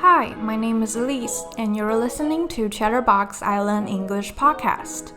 Hi, my name is Elise, and you're listening to Chatterbox Island English Podcast.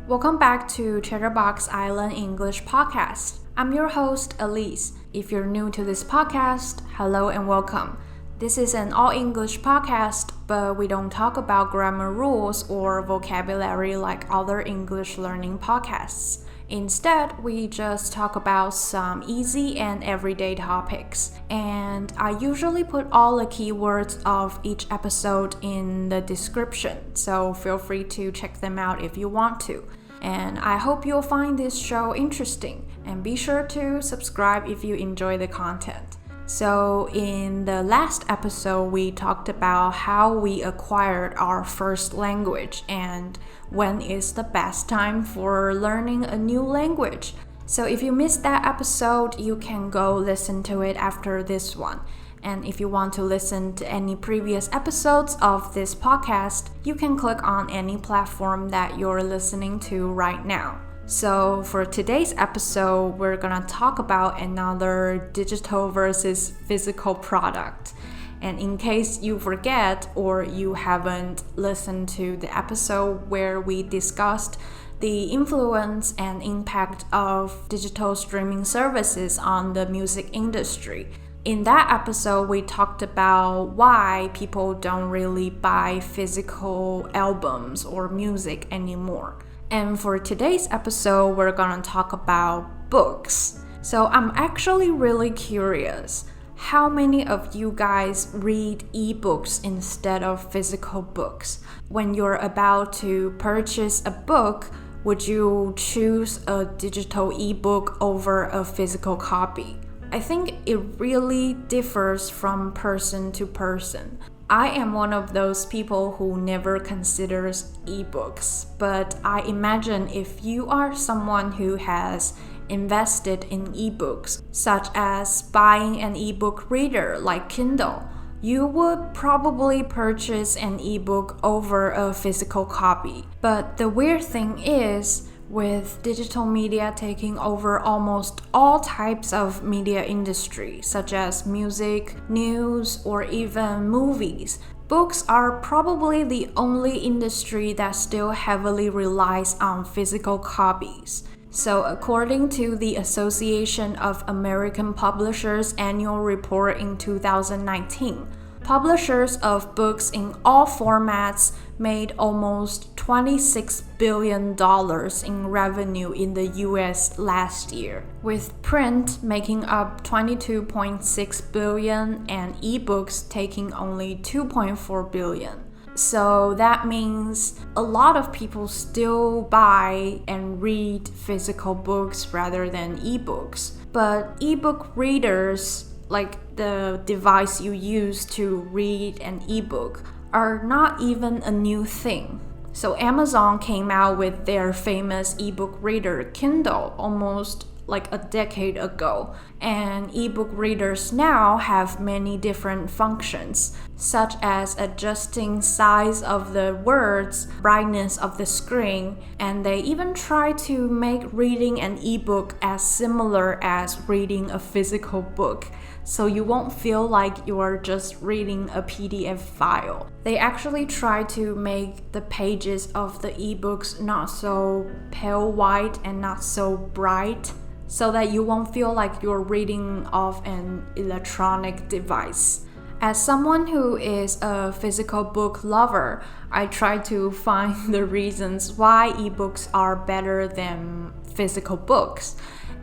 Welcome back to Chatterbox Island English Podcast. I'm your host, Elise. If you're new to this podcast, hello and welcome. This is an all-English podcast, but we don't talk about grammar rules or vocabulary like other English learning podcasts. Instead, we just talk about some easy and everyday topics. And I usually put all the keywords of each episode in the description, so feel free to check them out if you want to. And I hope you'll find this show interesting, and be sure to subscribe if you enjoy the content. So in the last episode, we talked about how we acquired our first language and when is the best time for learning a new language. So if you missed that episode, you can go listen to it after this one. And if you want to listen to any previous episodes of this podcast, you can click on any platform that you're listening to right now. So for today's episode, we're gonna talk about another digital versus physical product. And in case you forget or you haven't listened to the episode where we discussed the influence and impact of digital streaming services on the music industry, in that episode, we talked about why people don't really buy physical albums or music anymore. And for today's episode, we're gonna talk about books. So I'm actually really curious, how many of you guys read ebooks instead of physical books? When you're about to purchase a book, would you choose a digital ebook over a physical copy? I think it really differs from person to person. I am one of those people who never considers ebooks, but I imagine if you are someone who has invested in ebooks, such as buying an ebook reader like Kindle, you would probably purchase an ebook over a physical copy. But the weird thing is, with digital media taking over almost all types of media industry, such as music, news, or even movies, books are probably the only industry that still heavily relies on physical copies. So according to the Association of American Publishers annual report in 2019, publishers of books in all formats made almost $26 billion in revenue in the US last year, with print making up $22.6 billion and ebooks taking only $2.4 billion. So that means a lot of people still buy and read physical books rather than ebooks. But ebook readers, like the device you use to read an ebook, are not even a new thing. So Amazon came out with their famous ebook reader Kindle almost like a decade ago, and ebook readers now have many different functions, such as adjusting size of the words, brightness of the screen, and they even try to make reading an ebook as similar as reading a physical book, so you won't feel like you're just reading a PDF file. They actually try to make the pages of the ebooks not so pale white and not so bright, so that you won't feel like you're reading off an electronic device. As someone who is a physical book lover, I try to find the reasons why ebooks are better than physical books.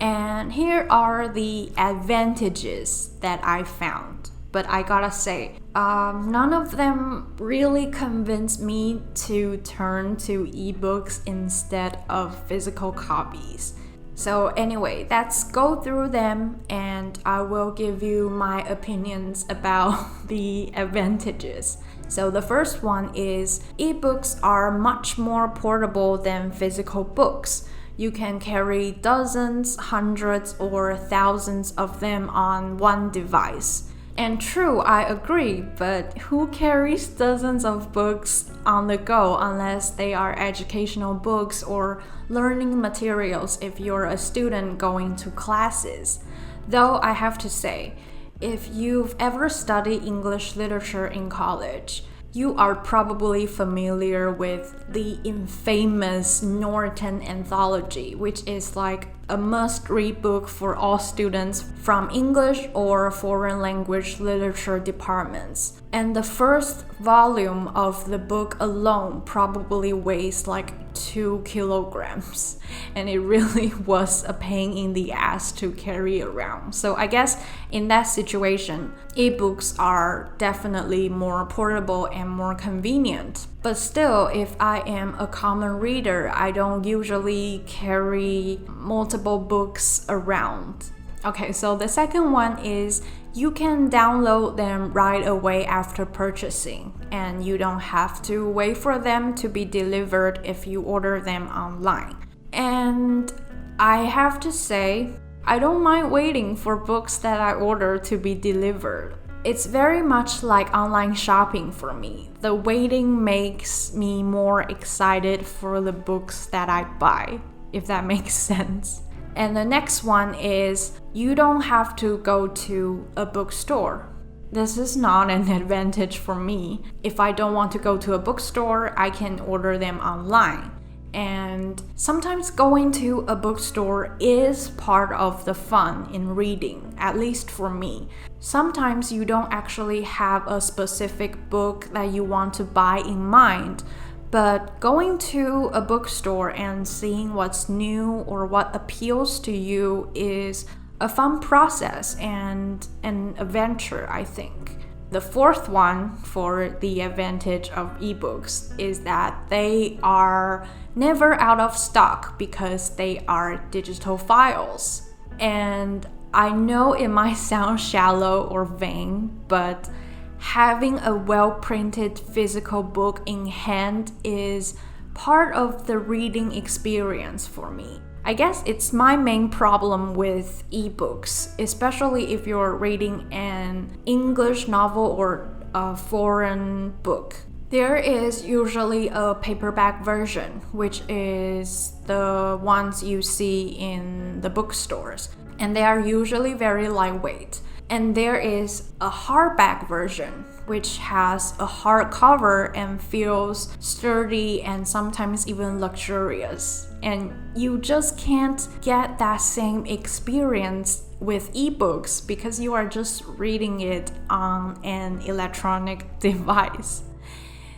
And here are the advantages that I found. But I gotta say, none of them really convinced me to turn to ebooks instead of physical copies. So anyway, let's go through them and I will give you my opinions about the advantages. So the first one is ebooks are much more portable than physical books. You can carry dozens, hundreds, or thousands of them on one device. And true, I agree, but who carries dozens of books on the go unless they are educational books or learning materials if you're a student going to classes? Though I have to say, if you've ever studied English literature in college, you are probably familiar with the infamous Norton Anthology, which is like a must-read book for all students from English or foreign language literature departments. And the first volume of the book alone probably weighs like 2 kilograms. And it really was a pain in the ass to carry around. So I guess in that situation, ebooks are definitely more portable and more convenient. But still, if I am a common reader, I don't usually carry multiple books around. Okay, so the second one is you can download them right away after purchasing, and you don't have to wait for them to be delivered if you order them online. And I have to say, I don't mind waiting for books that I order to be delivered. It's very much like online shopping for me. The waiting makes me more excited for the books that I buy, if that makes sense. And the next one is you don't have to go to a bookstore. This is not an advantage for me. If I don't want to go to a bookstore, I can order them online. And sometimes going to a bookstore is part of the fun in reading, at least for me. Sometimes you don't actually have a specific book that you want to buy in mind, but going to a bookstore and seeing what's new or what appeals to you is a fun process and an adventure, I think. The fourth one for the advantage of ebooks is that they are never out of stock because they are digital files. And I know it might sound shallow or vain, but having a well-printed physical book in hand is part of the reading experience for me. I guess it's my main problem with ebooks, especially if you're reading an English novel or a foreign book. There is usually a paperback version, which is the ones you see in the bookstores, and they are usually very lightweight. And there is a hardback version, which has a hard cover and feels sturdy and sometimes even luxurious. And you just can't get that same experience with ebooks because you are just reading it on an electronic device.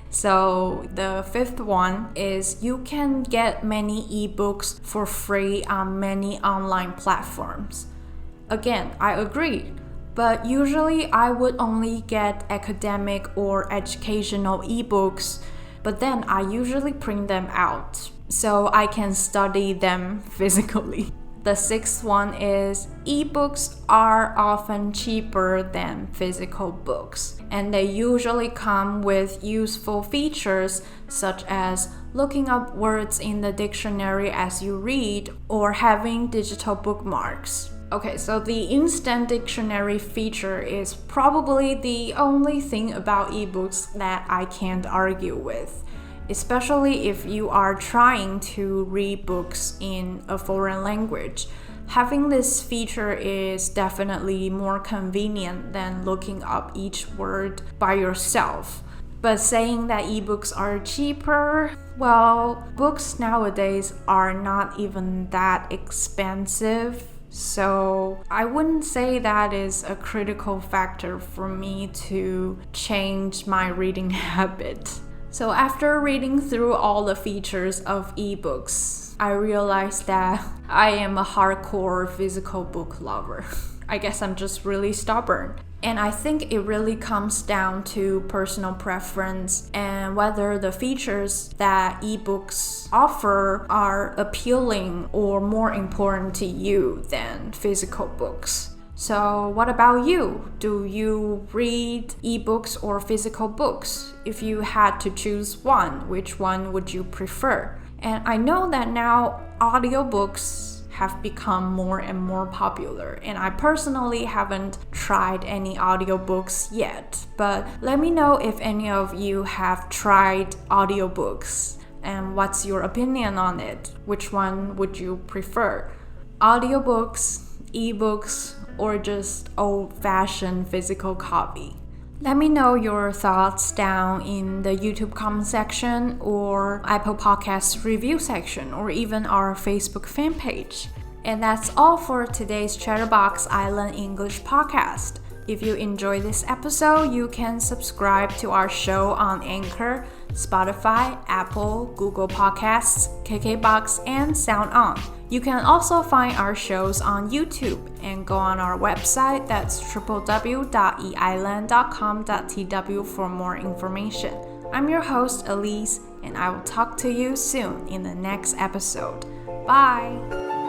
So the fifth one is you can get many ebooks for free on many online platforms. Again, I agree. But usually I would only get academic or educational ebooks, but then I usually print them out so I can study them physically. The sixth one is ebooks are often cheaper than physical books, and they usually come with useful features such as looking up words in the dictionary as you read or having digital bookmarks. Okay, so the instant dictionary feature is probably the only thing about ebooks that I can't argue with, especially if you are trying to read books in a foreign language. Having this feature is definitely more convenient than looking up each word by yourself. But saying that ebooks are cheaper, well, books nowadays are not even that expensive. So I wouldn't say that is a critical factor for me to change my reading habit. So after reading through all the features of ebooks, I realized that I am a hardcore physical book lover. I guess I'm just really stubborn. And I think it really comes down to personal preference and whether the features that ebooks offer are appealing or more important to you than physical books. So what about you? Do you read ebooks or physical books? If you had to choose one, which one would you prefer? And I know that now audiobooks have become more and more popular, and I personally haven't tried any audiobooks yet, but let me know if any of you have tried audiobooks, and what's your opinion on it? Which one would you prefer? Audiobooks, ebooks, or just old-fashioned physical copy? Let me know your thoughts down in the YouTube comment section or Apple Podcasts review section or even our Facebook fan page. And that's all for today's Chatterbox Island English podcast. If you enjoyed this episode, you can subscribe to our show on Anchor, Spotify, Apple, Google Podcasts, KKBox, and SoundOn. You can also find our shows on YouTube and go on our website, that's www.eisland.com.tw for more information. I'm your host, Elise, and I will talk to you soon in the next episode. Bye!